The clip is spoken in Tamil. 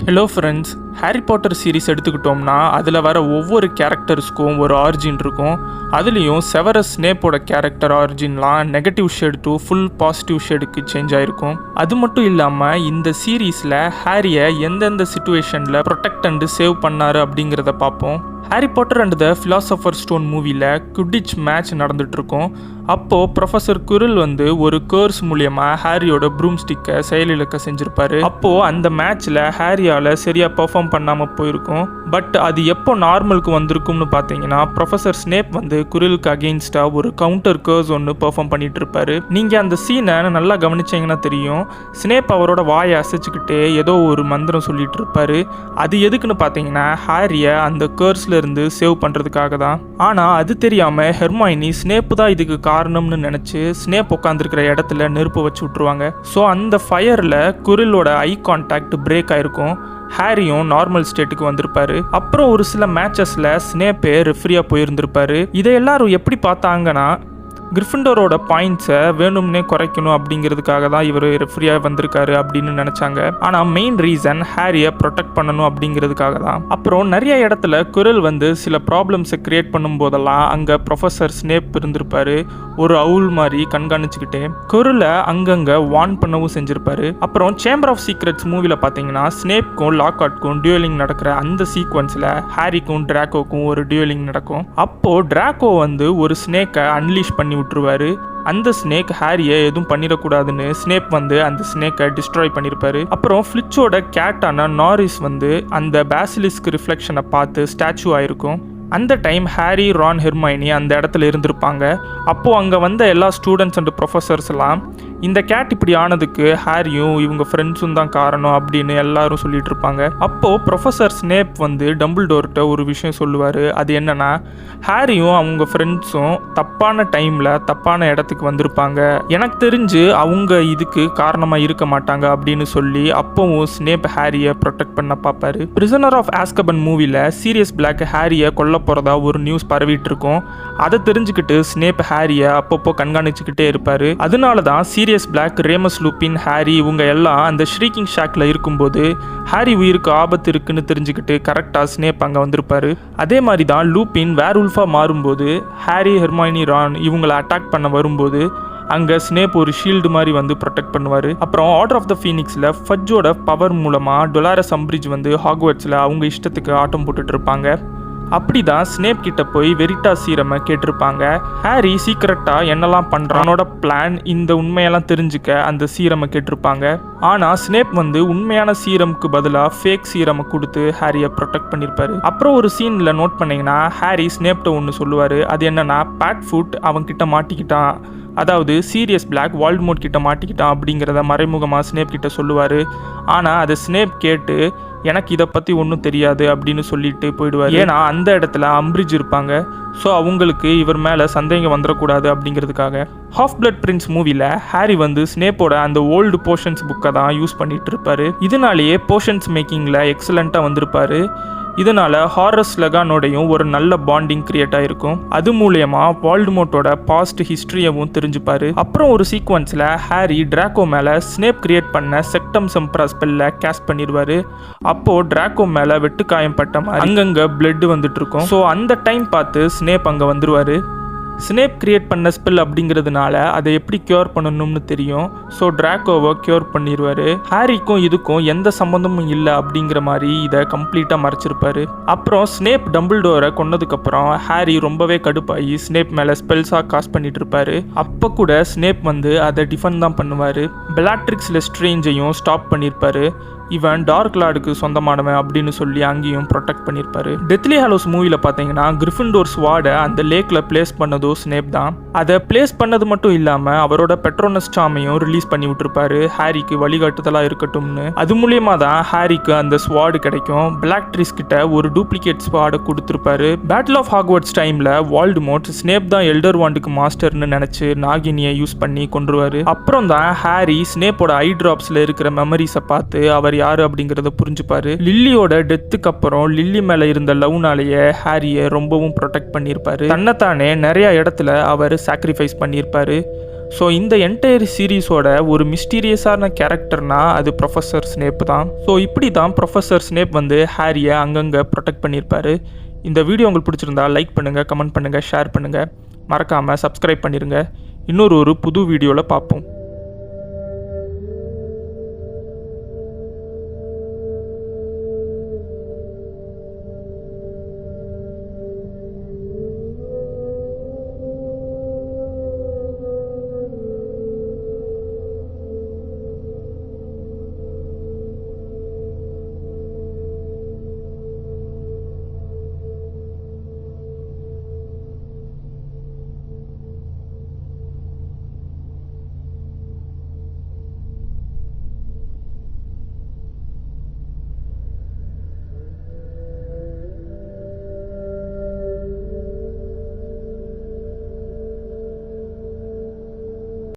Hello friends, Harry Potter series எடுத்துக்கிட்டோம்னா அதில் வர ஒவ்வொரு கேரக்டர்ஸ்க்கும் ஒரு ஆரிஜின் இருக்கும். அதுலேயும் செவரஸ் ஸ்னேப்போட கேரக்டர் ஆரிஜின்லாம் negative shade to full positive ஷேடுக்கு சேஞ்ச் ஆகிருக்கும். அது மட்டும் இல்லாமல் இந்த சீரீஸில் ஹாரியை எந்தெந்த சிச்சுவேஷனில் ப்ரொடெக்ட் அண்டு சேவ் பண்ணார் அப்படிங்கிறத பார்ப்போம். Harry Potter and the philosopher stone மூவியில் குவிடிச் மேட்ச் நடந்துகிட்ருக்கும். அப்போது ப்ரொஃபஸர் குரில் ஒரு கேர்ஸ் மூலியமாக ஹாரியோட ப்ரூம் ஸ்டிக்கை செயலிழக்க செஞ்சுருப்பாரு. அப்போது அந்த மேட்ச்சில் ஹாரியால் சரியாக பெர்ஃபார்ம் பண்ணாமல் போயிருக்கும். பட் அது எப்போ நார்மலுக்கு வந்திருக்கும்னு பார்த்தீங்கன்னா, ப்ரொஃபஸர் ஸ்னேப் குரிலுக்கு அகெயின்ஸ்டாக ஒரு கவுண்டர் கேர்ஸ் ஒன்று பெர்ஃபார்ம் பண்ணிட்டு இருப்பாரு. நீங்கள் அந்த சீனை நல்லா கவனிச்சிங்கன்னா தெரியும். ஸ்னேப் அவரோட வாயை அசைச்சிக்கிட்டே ஏதோ ஒரு மந்திரம் சொல்லிட்டு இருப்பாரு. அது எதுக்குன்னு பார்த்தீங்கன்னா, ஹாரியை அந்த கேர்ஸில் இருந்து சேவ் பண்ணுறதுக்காக தான். ஆனால் அது தெரியாமல் ஹெர்மைனி ஸ்னேப் தான் இதுக்கு காரணம்னு நினச்சி ஸ்னேப் உட்காந்துருக்கிற இடத்துல நெருப்பு வச்சு விட்ருவாங்க. ஸோ அந்த ஃபயரில் குரிலோட ஐ கான்டாக்ட் பிரேக் ஆயிருக்கும். ஹாரியும் நார்மல் ஸ்டேட்டுக்கு வந்திருப்பாரு. அப்புறம் ஒரு சில மேட்சஸில் ஸ்னேப்பே ரெஃப்ரியாக போயிருந்திருப்பாரு. இதை எல்லாரும் எப்படி பார்த்தாங்கன்னா, கிரிஃபிண்டோரோட பாயிண்ட்ஸை வேணும்னே குறைக்கணும் அப்படிங்கிறதுக்காக தான் இவர் ரெஃப்ரியாக வந்திருக்காரு அப்படின்னு நினச்சாங்க. ஆனால் மெயின் ரீசன் ஹாரியை ப்ரொடெக்ட் பண்ணணும் அப்படிங்கிறதுக்காக தான். அப்புறம் நிறைய இடத்துல குரில் சில ப்ராப்ளம்ஸை கிரியேட் பண்ணும் போதெல்லாம் அங்கே ப்ரொஃபஸர் ஸ்னேப் இருந்திருப்பாரு. ஒரு அவுல் மாதிரி கண்காணிச்சுக்கிட்டே குரிலை அங்கங்கே வார்ன் பண்ணவும் செஞ்சிருப்பாரு. அப்புறம் சேம்பர் ஆஃப் சீக்ரெட்ஸ் மூவியில் பார்த்தீங்கன்னா, ஸ்னேப்க்கும் லாக்அவுட்க்கும் டியூலிங் நடக்கிற அந்த சீக்வன்ஸில் ஹாரிக்கும் டிராக்கோக்கும் ஒரு டியூலிங் நடக்கும். அப்போது டிராக்கோ ஒரு ஸ்னேக்கை அன்லீஷ் பண்ணி விட்டுருவாரு. அந்த ஸ்னேக் ஹாரியை எதுவும் பண்ணிடக்கூடாதுன்னு ஸ்னேப் அந்த ஸ்னேக்கை டிஸ்ட்ராய் பண்ணியிருப்பாரு. அப்புறம் ஃப்ளிச்சோட கேட்டான நாரிஸ் அந்த பேசிலிஸ்க் ரிஃப்ளெக்ஷனை பார்த்து ஸ்டாச்சு ஆயிருக்கும். அந்த டைம் ஹாரி, ரான், ஹெர்மைனி அந்த இடத்துல இருந்திருப்பாங்க. அப்போது அங்கே எல்லா ஸ்டூடெண்ட்ஸ் அண்ட் ப்ரொஃபஸர்ஸ் எல்லாம் இந்த கேட் இப்படி ஆனதுக்கு ஹாரியும் இவங்க ஃப்ரெண்ட்ஸும் தான் காரணம் அப்படின்னு எல்லாரும் சொல்லிட்டு இருப்பாங்க. அப்போது ப்ரொஃபஸர் ஸ்னேப் டம்பிள்டோர்கிட்ட ஒரு விஷயம் சொல்லுவார். அது என்னன்னா, ஹாரியும் அவங்க ஃப்ரெண்ட்ஸும் தப்பான டைமில் தப்பான இடத்துக்கு வந்திருப்பாங்க. எனக்கு தெரிஞ்சு அவங்க இதுக்கு காரணமாக இருக்க மாட்டாங்க அப்படின்னு சொல்லி அப்போவும் ஸ்னேப் ஹாரியை ப்ரொடெக்ட் பண்ண பார்ப்பாரு. பிரிசனர் ஆஃப் ஆஸ்கபன் மூவியில் சீரியஸ் பிளாக் ஹாரியை கொல்ல போகிறதா ஒரு நியூஸ் பரவிட்டு இருக்கும். அதை தெரிஞ்சுக்கிட்டு ஸ்னேப் ஹாரியை அப்பப்போ கண்காணிச்சுக்கிட்டே இருப்பார். அதனால தான் சீரியஸ் பிளாக், ரேமஸ் லூப்பின், ஹாரி இவங்க எல்லாம் அந்த ஷ்ரீக்கிங் ஷாக்ல இருக்கும்போது ஹாரி உயிருக்கு ஆபத்து இருக்குன்னு தெரிஞ்சுக்கிட்டு கரெக்டாக ஸ்னேப் அங்கே வந்திருப்பாரு. அதே மாதிரி தான் லூப்பின் வேர்வுல்ஃபாக மாறும்போது ஹாரி, ஹெர்மைனி, ரான் இவங்களை அட்டாக் பண்ண வரும்போது அங்கே ஸ்னேப் ஒரு ஷீல்டு மாதிரி ப்ரொடெக்ட் பண்ணுவார். அப்புறம் ஆர்டர் ஆஃப் த ஃபீனிக்ஸில் ஃபட்ஜோட பவர் மூலமாக டொலாரஸ் அம்பிரிட்ஜ் ஹாக்வர்ட்ஸில் அவங்க இஷ்டத்துக்கு ஆட்டம் போட்டுட்டு இருப்பாங்க. அப்படி தான் ஸ்னேப் கிட்ட போய் வெரிட்டா சீரமை கேட்டிருப்பாங்க. ஹாரி சீக்கிரட்டாக என்னெல்லாம் பண்ணுறானோட பிளான், இந்த உண்மையெல்லாம் தெரிஞ்சுக்க அந்த சீரமை கேட்டிருப்பாங்க. ஆனால் ஸ்னேப் உண்மையான சீரமுக்கு பதிலாக ஃபேக் சீரமை கொடுத்து ஹாரியை ப்ரொடெக்ட் பண்ணியிருப்பாரு. அப்புறம் ஒரு சீனில் நோட் பண்ணிங்கன்னா, ஹாரி ஸ்னேப்ட்ட ஒன்று சொல்லுவார். அது என்னன்னா, பேட்ஃபுட் அவன்கிட்ட மாட்டிக்கிட்டான், அதாவது சீரியஸ் பிளாக் வால்டமோர்ட் கிட்ட மாட்டிக்கிட்டான் அப்படிங்கிறத மறைமுகமாக ஸ்னேப் கிட்ட சொல்லுவார். ஆனால் அதை ஸ்னேப் கேட்டு எனக்கு இதை பற்றி ஒன்றும் தெரியாது அப்படின்னு சொல்லிட்டு போயிடுவார். ஏன்னா அந்த இடத்துல அம்பிரிட்ஜ் இருப்பாங்க. ஸோ அவங்களுக்கு இவர் மேலே சந்தேகம் வந்துடக்கூடாது அப்படிங்கிறதுக்காக. ஹாஃப் பிளட் பிரின்ஸ் மூவியில் ஹாரி ஸ்னேப்போட அந்த ஓல்டு போர்ஷன்ஸ் புக்கை தான் யூஸ் பண்ணிட்டு இருப்பாரு. இதனாலேயே போர்ஷன்ஸ் மேக்கிங்கில் எக்ஸலண்ட்டாக வந்திருப்பாரு. இதனால் ஹாரஸ் லெகானோடையும் ஒரு நல்ல பாண்டிங் கிரியேட் ஆகிருக்கும். அது மூலயமா வால்டமோர்ட்டோட பாஸ்ட் ஹிஸ்ட்ரியவும் தெரிஞ்சுப்பாரு. அப்புறம் ஒரு சீக்வன்ஸில் ஹாரி டிராக்கோ மேலே ஸ்னேப் கிரியேட் பண்ண செக்டம் செம்ப்ரா ஸ்பெல்ல கேஸ்ட் பண்ணிடுவார். அப்போது டிராக்கோ மேலே வெட்டுக்காயம் பட்ட மாதிரி அங்கங்கே பிளட் வந்துட்டு இருக்கும். ஸோ அந்த டைம் பார்த்து ஸ்னேப் அங்கே வந்துடுவார். ஸ்னேப் கிரியேட் பண்ண ஸ்பெல் அப்படிங்கிறதுனால அதை எப்படி க்யூர் பண்ணணும்னு தெரியும். ஸோ டிராக்கோவை க்யூர் பண்ணிடுவார். ஹாரிக்கும் இதுக்கும் எந்த சம்மந்தமும் இல்லை அப்படிங்கிற மாதிரி இதை கம்ப்ளீட்டாக மறைச்சிருப்பாரு. அப்புறம் ஸ்னேப் டம்பிள்டோரை கொன்னதுக்கப்புறம் ஹாரி ரொம்பவே கடுப்பாகி ஸ்னேப் மேலே ஸ்பெல்ஸாக காஸ்ட் பண்ணிட்டு இருப்பாரு. அப்போ கூட ஸ்னேப் அதை டிஃபெண்ட் தான் பண்ணுவார். பெலாட்ரிக்ஸ் லெஸ்ட்ரேஞ்சையும் ஸ்டாப் பண்ணியிருப்பாரு. இவன் டார்க் லார்டுக்கு சொந்தமானவன் அப்படின்னு சொல்லி அங்கேயும் ப்ரொடெக்ட் பண்ணியிருப்பாரு. டெத்லி ஹாலோஸ் மூவியில் பார்த்தீங்கன்னா, கிரிஃபிண்டோர் ஸ்வார்டை அந்த லேக்கில் பிளேஸ் பண்ணதோ ஸ்னேப் தான். அதை பிளேஸ் பண்ணது மட்டும் இல்லாமல் அவரோட பெட்ரோனஸ் சாமையும் ரிலீஸ் பண்ணி விட்டுருப்பாரு, ஹாரிக்கு வழிகாட்டுதலாக இருக்கட்டும்னு. அது மூலியமா தான் ஹாரிக்கு அந்த ஸ்வார்டு கிடைக்கும். பெலாட்ரிக்ஸ் கிட்ட ஒரு டூப்ளிகேட் ஸ்வார்டை கொடுத்துருப்பாரு. பேட்டில் ஆஃப் ஹாக்வர்ட்ஸ் டைமில் வால்டமோர்ட் ஸ்னேப் தான் எல்டர் வாண்டுக்கு மாஸ்டர்னு நினச்சி நாகினியை யூஸ் பண்ணி கொண்டுருவாரு. அப்புறம் தான் ஹாரி ஸ்னேப்போட ஐ டிராப்ஸில் இருக்கிற மெமரிஸை பார்த்து அவர் யாரு அப்படிங்கறத புரிஞ்சுப்பாரு. லில்லியோட டெத்துக்கு அப்புறம் லில்லி மேல இருந்த லவ்னாலேயே ஹாரியை ரொம்பவும் ப்ரொடெக்ட் பண்ணியிருப்பாரு. தன்னைத்தானே நிறைய இடத்துல அவர் சாக்ரிஃபைஸ் பண்ணியிருப்பாரு. ஸோ இந்த என்டையர் சீரீஸோட ஒரு மிஸ்டீரியஸான கேரக்டர்னா அது ப்ரொஃபஸர் ஸ்னேப் தான். ஸோ இப்படி தான் ப்ரொஃபஸர் ஸ்னேப் வந்து ஹாரியை அங்கங்கே ப்ரொடெக்ட் பண்ணியிருப்பாரு. இந்த வீடியோ உங்களுக்கு பிடிச்சிருந்தா லைக் பண்ணுங்கள், கமெண்ட் பண்ணுங்கள், ஷேர் பண்ணுங்கள், மறக்காமல் சப்ஸ்கிரைப் பண்ணிடுங்க. இன்னொரு புது வீடியோவில் பார்ப்போம்.